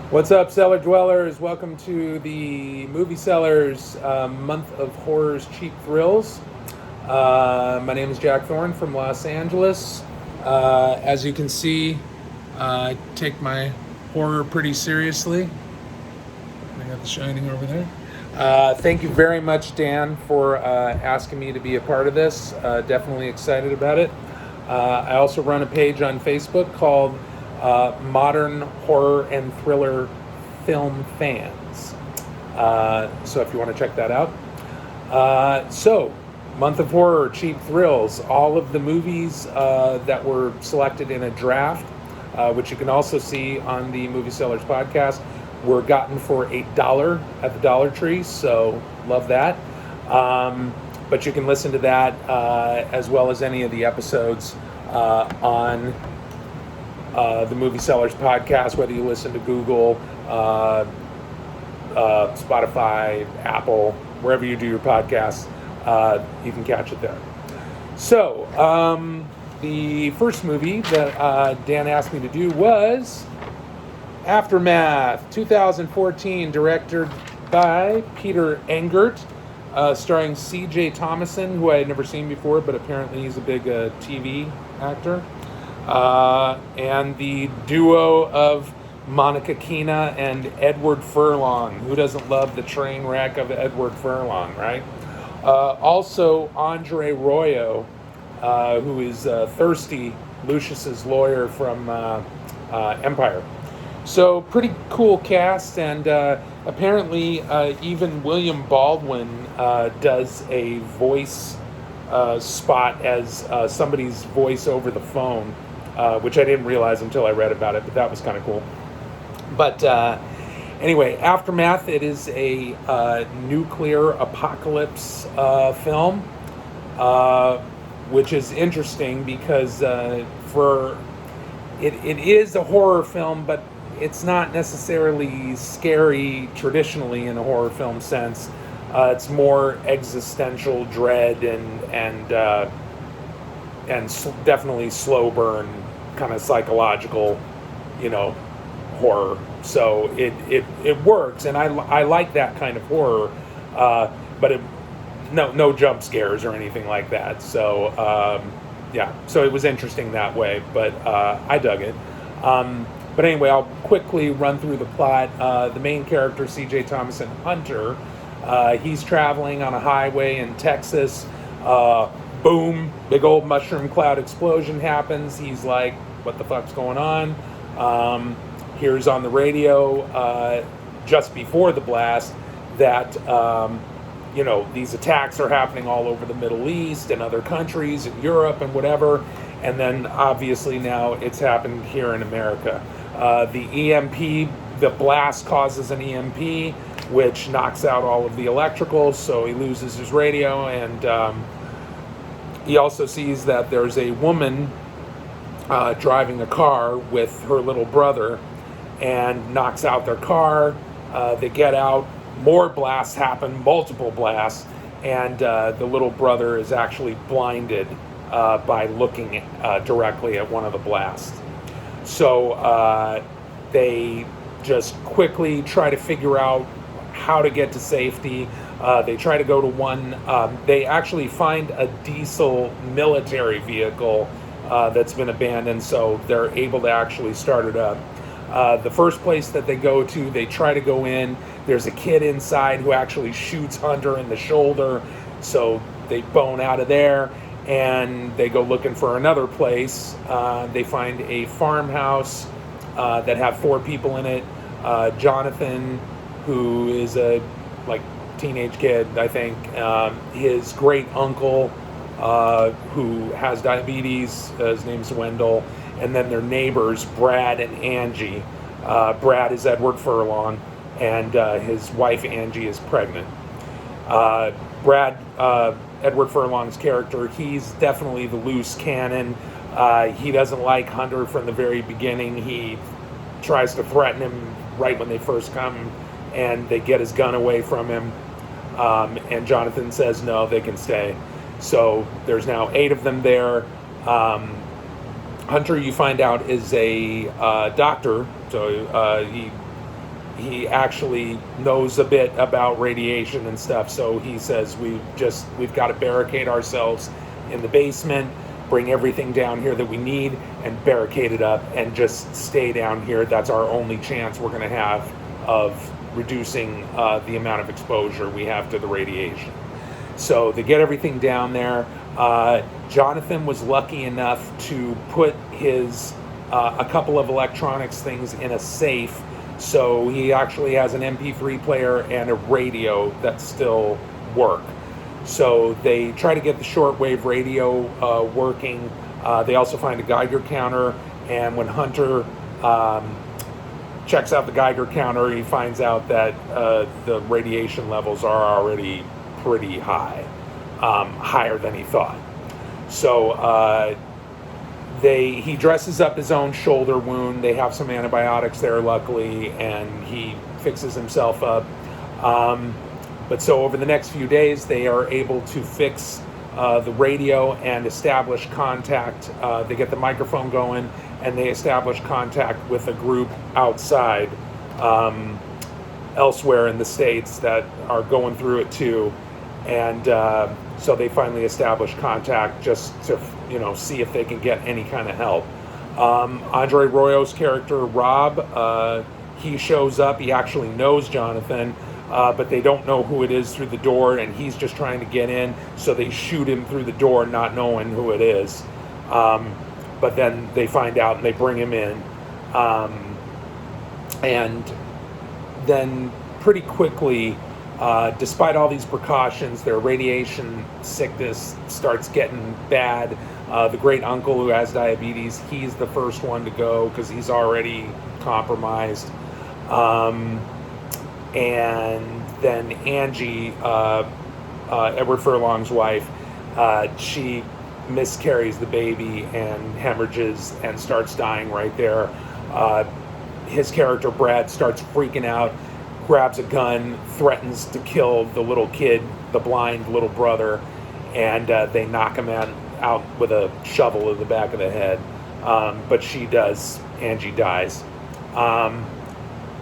What's up, cellar dwellers? Welcome to the Movie Sellers Month of Horrors Cheap Thrills. My name is Jack Thorne from Los Angeles. As you can see, I take my horror pretty seriously. I got The Shining over there. Thank you very much, Dan, for asking me to be a part of this. Definitely excited about it. I also run a page on Facebook called Modern Horror and Thriller Film Fans. So if you want to check that out. Month of Horror, Cheap Thrills, all of the movies that were selected in a draft, which you can also see on the Movie Sellers podcast, were gotten for $8 at the Dollar Tree, so love that. But you can listen to that as well as any of the episodes on the Movie Sellers podcast, whether you listen to Google, Spotify, Apple, wherever you do your podcasts, you can catch it there. So, the first movie that Dan asked me to do was Aftermath, 2014, directed by Peter Engert, starring C.J. Thomason, who I had never seen before, but apparently he's a big TV actor. And the duo of Monica Keena and Edward Furlong. Who doesn't love the train wreck of Edward Furlong, right? Also, Andre Royo, who is Thirsty, Lucius's lawyer from Empire. So, pretty cool cast, and apparently even William Baldwin does a voice spot as somebody's voice over the phone, which I didn't realize until I read about it, but that was kind of cool. But anyway, Aftermath, it is a nuclear apocalypse film, which is interesting because it is a horror film, but it's not necessarily scary traditionally in a horror film sense. It's more existential dread and definitely slow burn, kind of psychological, horror. So it works, and I like that kind of horror, but no jump scares or anything like that. So so it was interesting that way, but I dug it. But anyway, I'll quickly run through the plot. The main character, C.J. Thomason, Hunter, he's traveling on a highway in Texas. Boom, big old mushroom cloud explosion happens. He's like, what the fuck's going on? Hears on the radio just before the blast that, these attacks are happening all over the Middle East and other countries and Europe and whatever. And then obviously now it's happened here in America. The EMP, the blast causes an EMP, which knocks out all of the electrical, so he loses his radio, and he also sees that there's a woman driving a car with her little brother, and knocks out their car. They get out, more blasts happen, multiple blasts, and the little brother is actually blinded by looking directly at one of the blasts. So they just quickly try to figure out how to get to safety. They try to go to one, they actually find a diesel military vehicle that's been abandoned, so they're able to actually start it up. The first place that they go to, they try to go in. There's a kid inside who actually shoots Hunter in the shoulder, so they bone out of there, and they go looking for another place. They find a farmhouse that have 4 people in it. Jonathan, who is a teenage kid, I think. His great uncle, who has diabetes, his name's Wendell, and then their neighbors, Brad and Angie. Brad is Edward Furlong, and his wife Angie is pregnant. Edward Furlong's character, he's definitely the loose cannon. He doesn't like Hunter from the very beginning. He tries to threaten him right when they first come, and they get his gun away from him. And Jonathan says no, they can stay. So there's now 8 of them there. Hunter, you find out, is a doctor, so he he actually knows a bit about radiation and stuff. So he says we've got to barricade ourselves in the basement, bring everything down here that we need, and barricade it up, and just stay down here. That's our only chance we're going to have of reducing the amount of exposure we have to the radiation. So they get everything down there. Jonathan was lucky enough to put his a couple of electronics things in a safe, so he actually has an MP3 player and a radio that still work. So they try to get the shortwave radio working. They also find a Geiger counter, and when Hunter checks out the Geiger counter, he finds out that the radiation levels are already pretty high, higher than he thought. So he dresses up his own shoulder wound. They have some antibiotics there, luckily, and he fixes himself up. But so over the next few days, they are able to fix the radio and establish contact. They get the microphone going, and they establish contact with a group outside, elsewhere in the States, that are going through it too. And so they finally establish contact just to, see if they can get any kind of help. Andre Royo's character, Rob, he shows up. He actually knows Jonathan, but they don't know who it is through the door, and he's just trying to get in, so they shoot him through the door, not knowing who it is. But then they find out, and they bring him in. And then pretty quickly, despite all these precautions, their radiation sickness starts getting bad. The great uncle who has diabetes, he's the first one to go because he's already compromised. And then Angie, Edward Furlong's wife, she miscarries the baby and hemorrhages and starts dying right there. His character, Brad, starts freaking out, grabs a gun, threatens to kill the little kid, the blind little brother, and they knock him out with a shovel in the back of the head. But Angie dies.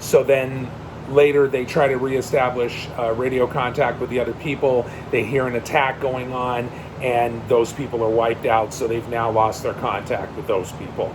So then later they try to reestablish radio contact with the other people. They hear an attack going on, and those people are wiped out, so they've now lost their contact with those people.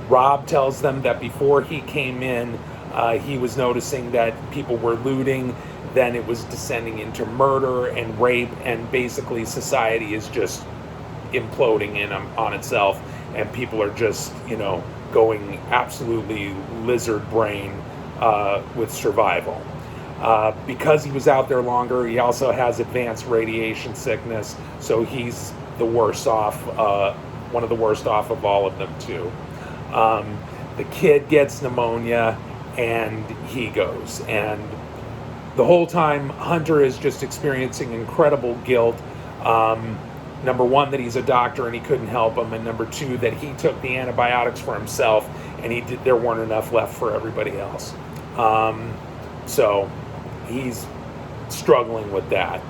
Rob tells them that before he came in, he was noticing that people were looting, then it was descending into murder and rape, and basically society is just imploding in on itself, and people are just, going absolutely lizard brain with survival. Because he was out there longer, he also has advanced radiation sickness, so he's the worst off, one of the worst off of all of them too. The kid gets pneumonia, and he goes. And the whole time, Hunter is just experiencing incredible guilt. Number one, that he's a doctor and he couldn't help him, and number two, that he took the antibiotics for himself and there weren't enough left for everybody else. So he's struggling with that.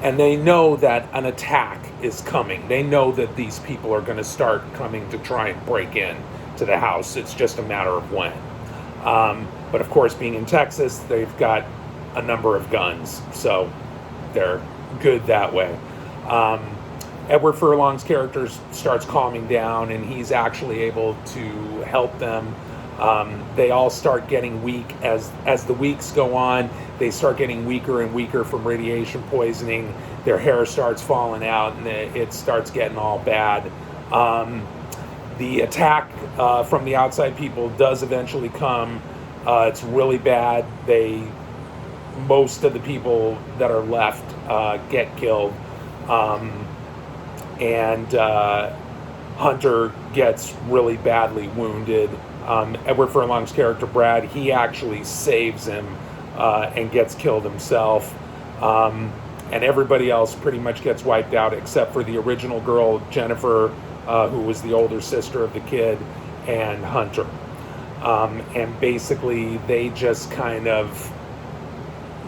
And they know that an attack is coming. They know that these people are going to start coming to try and break in to the house. It's just a matter of when. But of course, being in Texas, they've got a number of guns, so they're good that way. Edward Furlong's character starts calming down, and he's actually able to help them. They all start getting weak as the weeks go on. They start getting weaker and weaker from radiation poisoning. Their hair starts falling out, and it starts getting all bad. The attack from the outside people does eventually come. It's really bad. Most of the people that are left get killed. And Hunter gets really badly wounded. Edward Furlong's character, Brad, he actually saves him and gets killed himself. And everybody else pretty much gets wiped out except for the original girl, Jennifer, who was the older sister of the kid, and Hunter. And basically they just kind of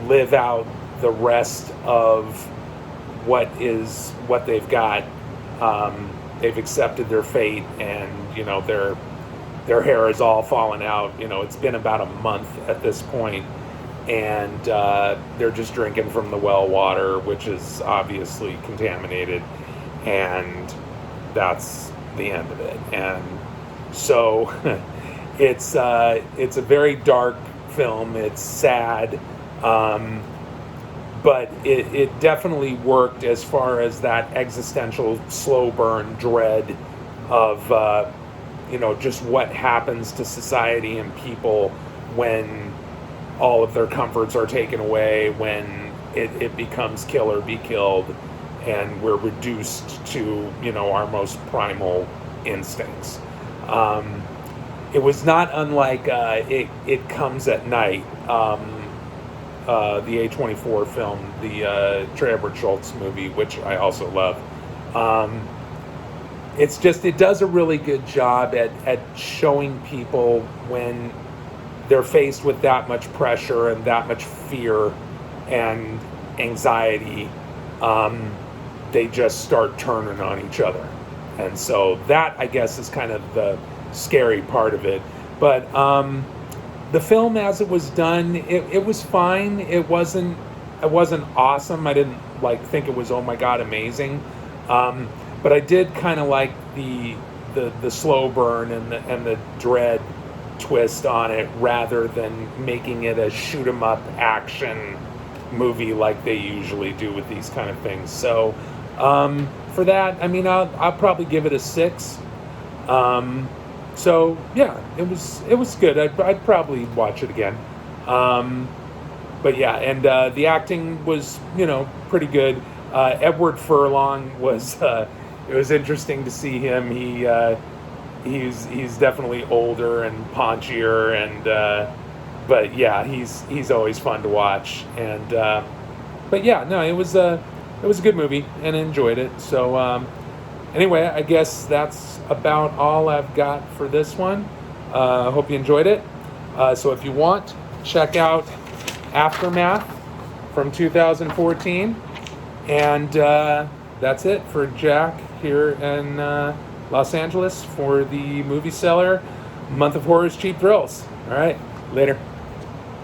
live out the rest of what they've got. They've accepted their fate, and they're their hair is all fallen out. It's been about a month at this point, and they're just drinking from the well water, which is obviously contaminated, and that's the end of it. And so it's a very dark film. It's sad, but it definitely worked as far as that existential slow burn dread of just what happens to society and people when all of their comforts are taken away, when it becomes kill or be killed, and we're reduced to our most primal instincts. It was not unlike It Comes at Night, the A24 film, the Trey Edward Schultz movie, which I also love. It does a really good job at showing people when they're faced with that much pressure and that much fear and anxiety, they just start turning on each other. And so that, I guess, is kind of the scary part of it. But the film, as it was done, it was fine. It wasn't awesome. I didn't think it was, oh my god, amazing. But I did kind of like the slow burn and the dread twist on it, rather than making it a shoot 'em up action movie like they usually do with these kind of things. So for that, I mean, I'll probably give it a 6. So yeah, it was good. I'd probably watch it again. But yeah, and the acting was pretty good. Edward Furlong was it was interesting to see him. He's definitely older and paunchier, and but yeah, he's always fun to watch. And but yeah, no, it was a good movie, and I enjoyed it. So anyway, I guess that's about all I've got for this one. Hope you enjoyed it. So if you want, check out Aftermath from 2014. And that's it for Jack here in Los Angeles for the Movie Cellar Month of Horrors Cheap Thrills. All right, later.